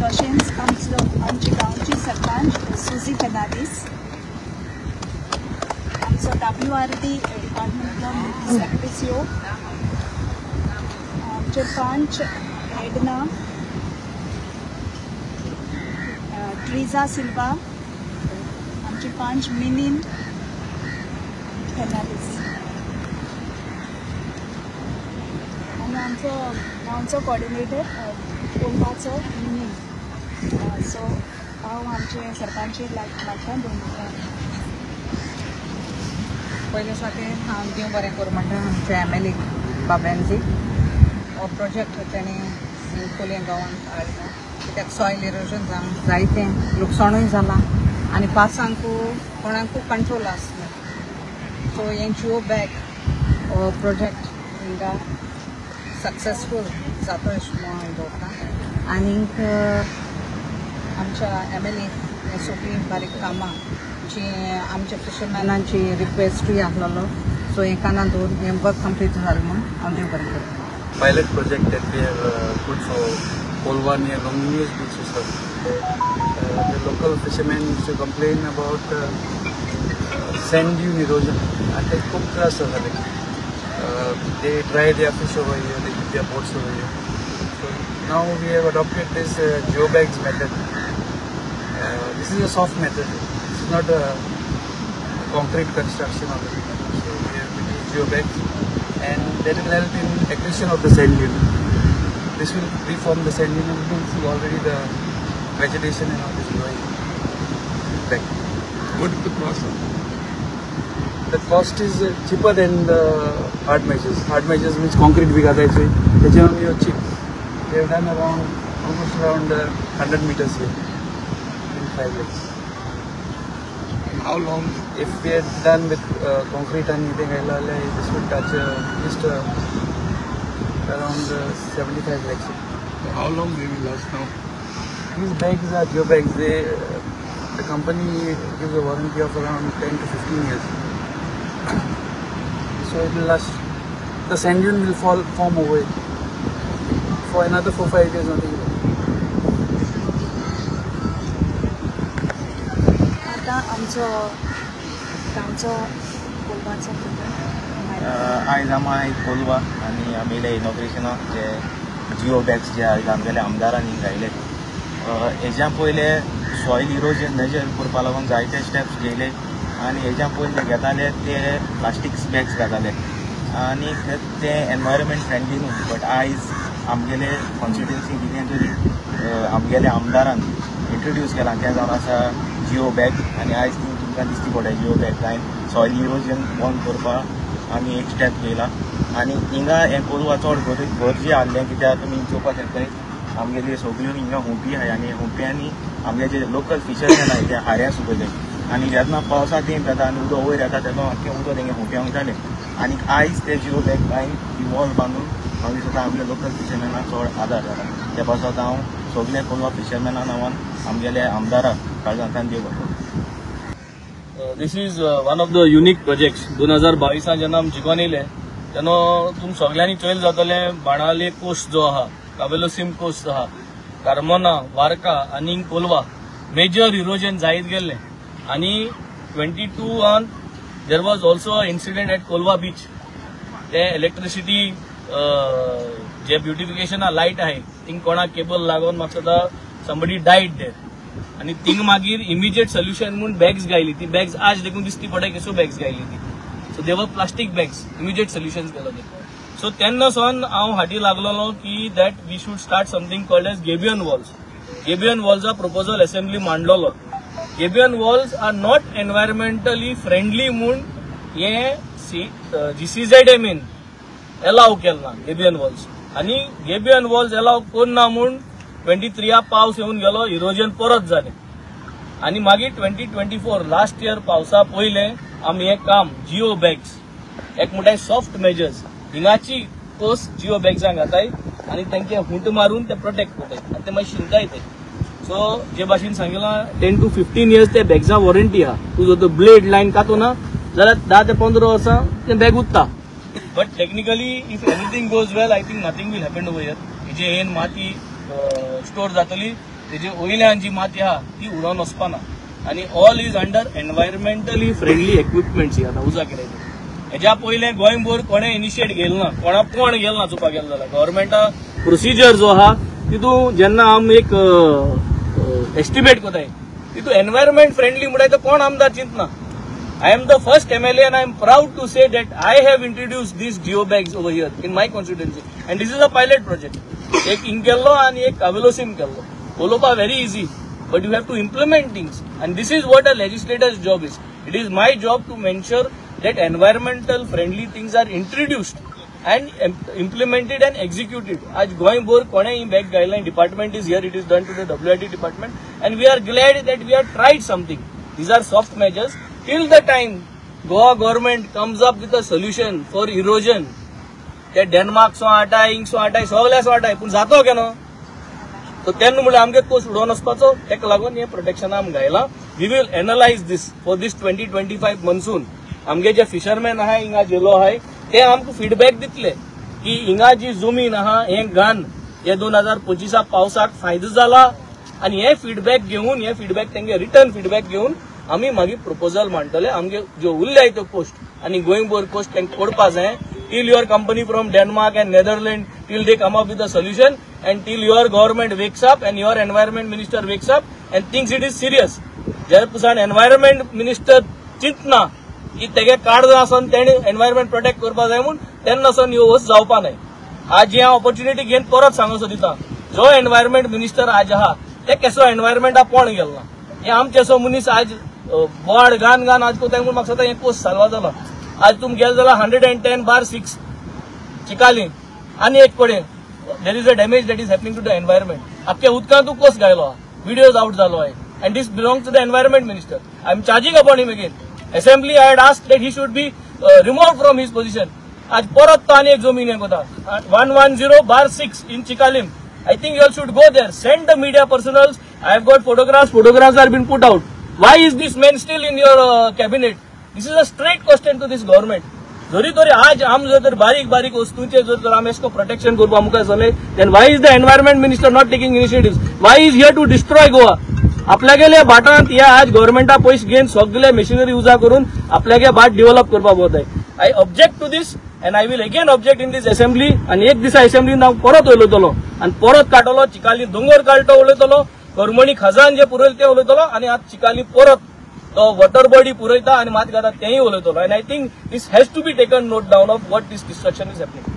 भशेन आमची गांवची सरपंच सुजी फेर्नांडीस, आमचो WRD डिपार्टमेंटलो सेक्रेटरी, आमचे पंच एडना, ट्रीजा सिल्वा, आमची पंच मिनीन फेर्नांडीस आणि आमचो कोऑर्डिनेटर कोलवाचो मिनीन. सो हांव आमचे सरपंचेर लागता दोन पयले साके हांव देव बरें करूं म्हणटा आमचे MLA बाब्यांजी हो प्रोजेक्ट तेणी कोलये गांवांत हाडलो. कित्याक सॉयल इरोजन जावन जायतें लुकसाणूय जालां आनी पावसांकू कोणाकूय कंट्रोल आसना. सो हें जिओ बॅग हो प्रोजेक्ट हिंगा सक्सेसफूल जाता अशें हांव दवरतां. आनीक आमच्या MLA हें सगळीं बारीक कामां जी आमच्या फिशरमॅनांची रिक्वेस्टूय आसलेलो. सो हें काना दवरून हें वर्क कंप्लीट जालें म्हूण हांव देव बरें करतां. Pilot project that we have put for Kolwa near Longnews Beach Resort. The local fishermen used to complain about sand dune erosion and they खूप त्रास जाताले. They dry their fish over here, they keep their boats over here. So now we have adopted this geobags method. This is a soft method. This is not a concrete construction of it. So we have used geobags, and that will help in acquisition of the sand dune. This will reform the sand dune. You can see already the vegetation and all is growing back. What is the cost? The cost is cheaper than the hard measures. Hard measures means concrete we got it. They are cheap. They have done almost around 100 meters here in 5 years. How long? If we had done with concrete and anything, this would touch just around 75 lakhs. How long they will last now? These bags are geobags. The company gives a warranty of around 10 to 15 years. So it will last. The sand dune will form over it. For another 4-5 years, nothing will happen. आता आमचो गांवचो कोलवाचो आयज आमी कोलवा आनी आमी येयले इनॉग्रेशनाक जे Jio bags जे आमगेले आमदारांनी घायले. हेज्या पयले सॉयल इरोजन मेजर करपा लागून जायते स्टेप्स घेयले आनी हेज्या पयले घेताले ते प्लास्टिक्स बॅग्स घाताले आनी ते एनवायरमेंट फ्रेंडली न्हू. बट आयज आमगेले कॉन्स्टिट्युएन्सी कितें तरी आमगेले आमदारान इंट्रोड्यूस केलां तें जावन आसा जिओ बॅग. आनी आयज तुमकां दिसती पडटा जिओ बॅग जायन सॉयल इरोजन बंद करपाक आमी एक स्टेप घेयला. आनी हिंगा हें कोलवा चड गरजे आहलें कित्याक तुमी चोवपाक शकताय आमगेली सगळ्यो हिंगा हुंपी आहाय आनी हुंप्यांनी आमगे जे लोकल फिशरमॅन आहाय ते हाऱ्या सुकयले आनी जेन्ना पावसा तेंप येता आनी उदक वयर येता तेन्ना आख्खें उदक तेंगे हुंप्यांक वयतालें. आनी आयज ते जिओ बॅग लायन ही वॉल बांदून हांव दिसता आमगे लोकल फिशरमॅनाक चड आदार जाला. त्या पासत हांव सगळे कोलवा फिशरमॅना नांवान आमगेले आमदाराक काळजांतल्यान देव बरें. This is one of the unique projects. 2022 जेन्ना आमी जिखोन येयले तेन्ना तुम सगळ्यांनी चोयल जातले बाणावले कोस्ट जो आहा, कावेलोसीम कोस्ट आहा, कार्मोना, वार्का आनी कोलवा मेजर इरोजन जायत गेल्ले. आनी 22 there was also incident at Kolwa beach. ते इलेक्ट्रिसिटी जे ब्युटिफिकेशना लायट आहाय थिंग कोणाक केबल लागून म्हाका दिसता समबडी डायड देर आनी थिंग मागीर इमिजिएट सोल्युशन म्हूण बॅग्स गायली. ती बॅग्स आज देखून दिसती पडटा केसो बॅग्स गायली ती. सो देवर प्लास्टीक बॅग्स इमिजिएट सोल्युशन केलो ते. सो तेन्ना सावन हांव हाटी लागलोलो की that we should start something called as gabion walls. Gabion वॉल्सा प्रपोजल असेंब्ली मांडलोलो. Gabion walls are not environmentally friendly म्हूण हे GCZMN एलाव केलना गेबियन वॉल्स. आनी गेबियन वॉल्स एलाव करना म्हूण 23 पावस येवन गेलो, इरोजन परत जालें. आनी मागीर 2024 लास्ट इयर पावसा पयले आमी हें काम जिओ बॅग्स एक म्हणटाय सॉफ्ट मेजर्स हिंगाची कोस्ट जिओ बॅग्सांक घाताय आनी तेंके हुंट मारून ते प्रोटेक्ट करताय आनी ते मागीर शिंकाय ते. सो जे भाशेन सांगिलां 10 to 15 years ते बॅग्सा वॉरंटी आहा. तूं जर तो ब्लेड लायन कातो ना जाल्यार 10 ते 15 वर्सां ते बॅग उत्ता. But technically if everything goes well I think nothing will happen over here. हेजे हेन माती स्टोर जातली तेजे वयल्यान जी माती आहा ती उडोवन वचपाना आनी all is under environmentally friendly equipments आता उजा कितें हेज्या पयलें गोंयभर कोणें इनिशिएट गेलो ना कोण गेलो ना चुपा गेलो जाल्यार गव्हर्मेंटा प्रोसिजर जो आहा तितून जेन्ना आमी एक एस्टिमेट कोताय तितून एनवायरमेंट फ्रेंडली म्हणटाय तो कोण आमदार चिंतना I am the first MLA and I am proud to say that I have introduced these geobags over here in my constituency and this is a pilot project. एक इंकेल्लो आणि एक कावेलोसीम केल्लो उलोवपा very easy but you have to implement things and this is what a legislator's job is. It is my job to ensure that environmental friendly things are introduced and implemented and executed. आज गोंयभर कोणेय bag गायलां department is here, it is done to the WIT department and we are glad that we have tried something. These are soft measures. Till the time Goa government comes up with a solution for erosion, that Denmark so आटाय इंग so आटाय सगळ्या so आटाय पूण जातो केनो तो तेन्ना म्हणल्यार आमगे coast उडोवन वचपाचो तेका लागून हे प्रोटेक्शन आमी घायलां. We will analyse this for this 2025 monsoon. आमगे जे फिशरमॅन आहाय हिंगा जेलो आहाय ते आमकां फीडबॅक दितले की हिंगा जी जमीन आहा हे घाण हे 2025 पावसाक फायदो जाला आनी हे फीडबॅक तेंगे रिटर्न फीडबॅक घेवन आमी मागीर प्रपोजल मांडटले आमगे ज्यो उरल्याय त्यो पोस्ट आनी गोंयभर पोस्ट तेंका पडपा जाय till your company from Denmark and Netherlands till they come up with a solution and till your government wakes up and your environment minister wakes up and thinks it is serious. जे पसून environment minister चिंतना की तेगे card जो आसन तेणे environment protect करपा जाय म्हूण तेन्नासून ह्यो वस्त जावपा न्हय. आज जी हांव ऑपॉर्च्युनिटी घेवन परत सांगसो दिता जो एनवायरमेंट मिनिस्टर आज आहा ते केसो एनवायरमेंटा पोण गेलो ना हे आमचेसो मनीस आज बोवाड घान आज कोताय म्हूण म्हाका सदां एक पोस्ट सालवा जालो. आज तुम गेले जाल्यार 110/6 चिकाली आनी एक कडेन there is a damage that is happening to the environment आख्या उदकांतू कोस गायलो आहा व्हिडियोज आउट जालो आहे and this belongs to the environment minister. I am charging upon him again. Assembly I had asked that he should be removed from his position. आज परत तो आनी एक जमीन हे कोता 110/6 in Chicalim. I think you all should go there. Send the media personals. I have got photographs. Photographs are being put out. Why is this man still in your cabinet? This is a straight question to this government. जरी तरी आज आम जर बारीक वस्तूंचे जर आम एसको protection करपा मुखार चले then why is the environment minister not taking initiatives? Why is here to destroy Goa? आपल्यागेले भाटांत या आज गव्हर्मेंटा पयशे घेवन सगळे मशिनरी उजा करून आपल्यागे भाट डेव्हलप करपा बोताय. I object to this and I will again object in this assembly आणि एक दिसा असेंब्लीन हांव परत उलयतलो आणि परत काडटलो चिकाली दोंगर काडटो उलयतलो करमणी खजान जे पुरयले ते उलयतलो आणि आज चिकाली परत तो वॉटर बॉडी पुरयता आणि मात घालता तेंय उलयतलो. and I think this has to be taken note down of what this destruction is happening.